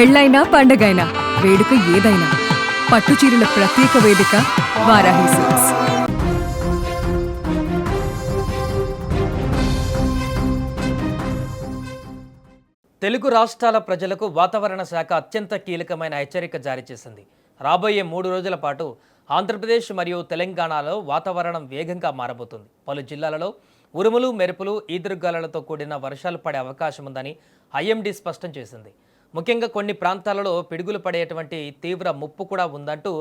పెళ్ళైనా పండగైనా వేడుక ఏదైనా పట్టుచీరల ప్రత్యేక వేదిక వారాహి సిల్క్స్. తెలుగు రాష్ట్రాల ప్రజలకు వాతావరణ శాఖ అత్యంత కీలకమైన హెచ్చరిక జారీ చేసింది. రాబోయే 3 రోజుల పాటు ఆంధ్రప్రదేశ్ మరియు తెలంగాణలో వాతావరణం వేగంగా మారబోతుంది. పలు జిల్లాలలో ఉరుములు, మెరుపులు, ఈదురుగాలులతో కూడిన వర్షాలు పడే అవకాశం ఉందని ఐఎండీ స్పష్టం చేసింది. ముఖ్యంగా కొన్ని ప్రాంతాలలో పిడుగులు పడేటువంటి తీవ్ర ముప్పు కూడా ఉందంటూ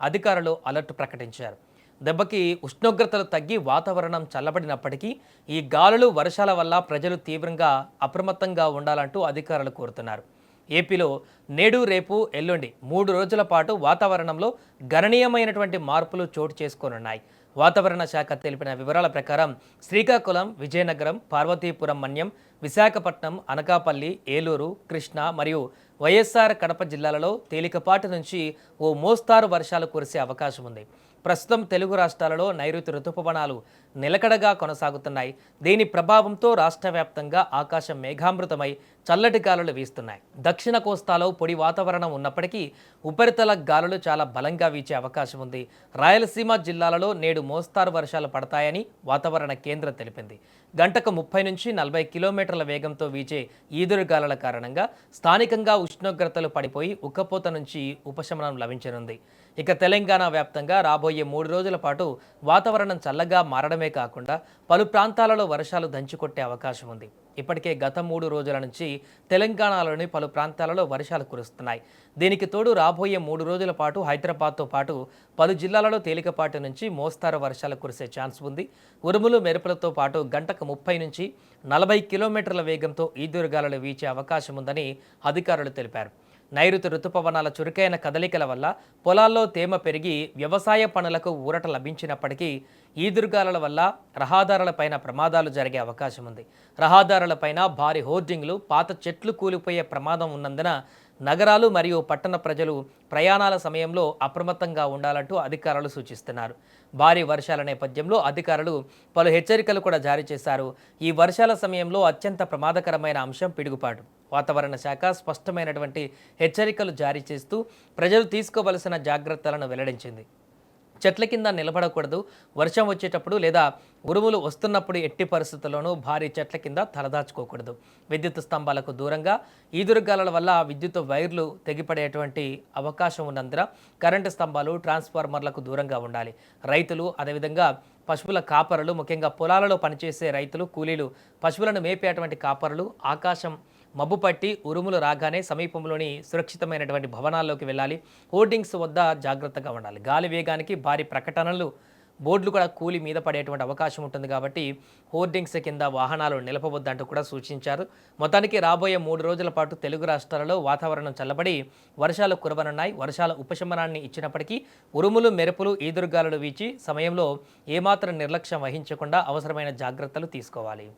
అధికారులు అలర్ట్ ప్రకటించారు. దెబ్బకి ఉష్ణోగ్రతలు తగ్గి వాతావరణం చల్లబడినప్పటికీ ఈ గాలులు, వర్షాల వల్ల ప్రజలు తీవ్రంగా అప్రమత్తంగా ఉండాలంటూ అధికారులు కోరుతున్నారు. ఏపీలో నేడు, రేపు, ఎల్లుండి 3 రోజుల పాటు వాతావరణంలో గణనీయమైనటువంటి మార్పులు చోటు చేసుకోనున్నాయి. వాతావరణ శాఖ తెలిపిన వివరాల ప్రకారం శ్రీకాకుళం, విజయనగరం, పార్వతీపురం మన్యం, విశాఖపట్నం, అనకాపల్లి, ఏలూరు, కృష్ణా మరియు వైఎస్ఆర్ కడప జిల్లాలలో తేలికపాటి నుంచి ఓ మోస్తారు వర్షాలు కురిసే అవకాశం ఉంది. ప్రస్తుతం తెలుగు రాష్ట్రాలలో నైరుతి రుతుపవనాలు నిలకడగా కొనసాగుతున్నాయి. దీని ప్రభావంతో రాష్ట్ర వ్యాప్తంగా ఆకాశం మేఘామృతమై చల్లటి గాలులు వీస్తున్నాయి. దక్షిణ కోస్తాలో పొడి వాతావరణం ఉన్నప్పటికీ ఉపరితల గాలులు చాలా బలంగా వీచే అవకాశం ఉంది. రాయలసీమ జిల్లాలలో నేడు మోస్తారు వర్షాలు పడతాయని వాతావరణ కేంద్రం తెలిపింది. గంటకు 30 నుంచి 40 కిలోమీటర్ల వేగంతో వీచే ఈదురుగాలుల కారణంగా స్థానికంగా ఉష్ణోగ్రతలు పడిపోయి ఉక్కపోత నుంచి ఉపశమనం లభించనుంది. ఇక తెలంగాణ వ్యాప్తంగా రాబోయే 3 రోజుల పాటు వాతావరణం చల్లగా మారడమే కాకుండా పలు ప్రాంతాలలో వర్షాలు దంచుకొట్టే అవకాశం ఉంది. ఇప్పటికే గత 3 రోజుల నుంచి తెలంగాణలోని పలు ప్రాంతాలలో వర్షాలు కురుస్తున్నాయి. దీనికి తోడు రాబోయే 3 రోజుల పాటు హైదరాబాద్తో పాటు పలు జిల్లాలలో తేలికపాటి నుంచి మోస్తారు వర్షాలు కురిసే ఛాన్స్ ఉంది. ఉరుములు, మెరుపులతో పాటు గంటకు 30 నుంచి 40 కిలోమీటర్ల వేగంతో ఈదురుగాలులు వీచే అవకాశం ఉందని అధికారులు తెలిపారు. నైరుతి రుతుపవనాల చురుకైన కదలికల వల్ల పొలాల్లో తేమ పెరిగి వ్యవసాయ పనులకు ఊరట లభించినప్పటికీ ఈదురుగాలుల వల్ల రహదారులపైన ప్రమాదాలు జరిగే అవకాశం ఉంది. రహదారులపైన భారీ హోర్డింగ్లు, పాత చెట్లు కూలిపోయే ప్రమాదం ఉన్నందున నగరాలు మరియు పట్టణ ప్రజలు ప్రయాణాల సమయంలో అప్రమత్తంగా ఉండాలంటూ అధికారులు సూచిస్తున్నారు. భారీ వర్షాల నేపథ్యంలో అధికారులు పలు హెచ్చరికలు కూడా జారీ చేశారు. ఈ వర్షాల సమయంలో అత్యంత ప్రమాదకరమైన అంశం పిడుగుపాటు. వాతావరణ శాఖ స్పష్టమైనటువంటి హెచ్చరికలు జారీ చేస్తూ ప్రజలు తీసుకోవలసిన జాగ్రత్తలను వెల్లడించింది. చెట్ల కింద నిలబడకూడదు. వర్షం వచ్చేటప్పుడు లేదా ఉరుములు వస్తున్నప్పుడు ఎట్టి పరిస్థితుల్లోనూ భారీ చెట్ల కింద తలదాచుకోకూడదు. విద్యుత్ స్తంభాలకు దూరంగా ఈదురుగాలుల వల్ల విద్యుత్ వైర్లు తెగిపడేటువంటి అవకాశం ఉన్నందున కరెంటు స్తంభాలు, ట్రాన్స్ఫార్మర్లకు దూరంగా ఉండాలి. రైతులు, అదేవిధంగా పశువుల కాపరులు, ముఖ్యంగా పొలాలలో పనిచేసే రైతులు, కూలీలు, పశువులను మేపేటువంటి కాపరులు ఆకాశం మబ్బు పట్టి ఉరుములు రాగానే సమీపంలోని సురక్షితమైనటువంటి భవనాల్లోకి వెళ్ళాలి. హోర్డింగ్స్ వద్ద జాగ్రత్తగా ఉండాలి. గాలి వేగానికి భారీ ప్రకటనలు, బోర్డులు కూడా కూలి మీద పడేటువంటి అవకాశం ఉంటుంది కాబట్టి హోర్డింగ్స్ కింద వాహనాలు నిలపవద్దంటూ కూడా సూచించారు. మొత్తానికి రాబోయే 3 రోజుల పాటు తెలుగు రాష్ట్రాలలో వాతావరణం చల్లబడి వర్షాలు కురవనున్నాయి. వర్షాల ఉపశమనాన్ని ఇచ్చినప్పటికీ ఉరుములు, మెరుపులు, ఈదురుగాలులు వీచి సమయంలో ఏమాత్రం నిర్లక్ష్యం వహించకుండా అవసరమైన జాగ్రత్తలు తీసుకోవాలి.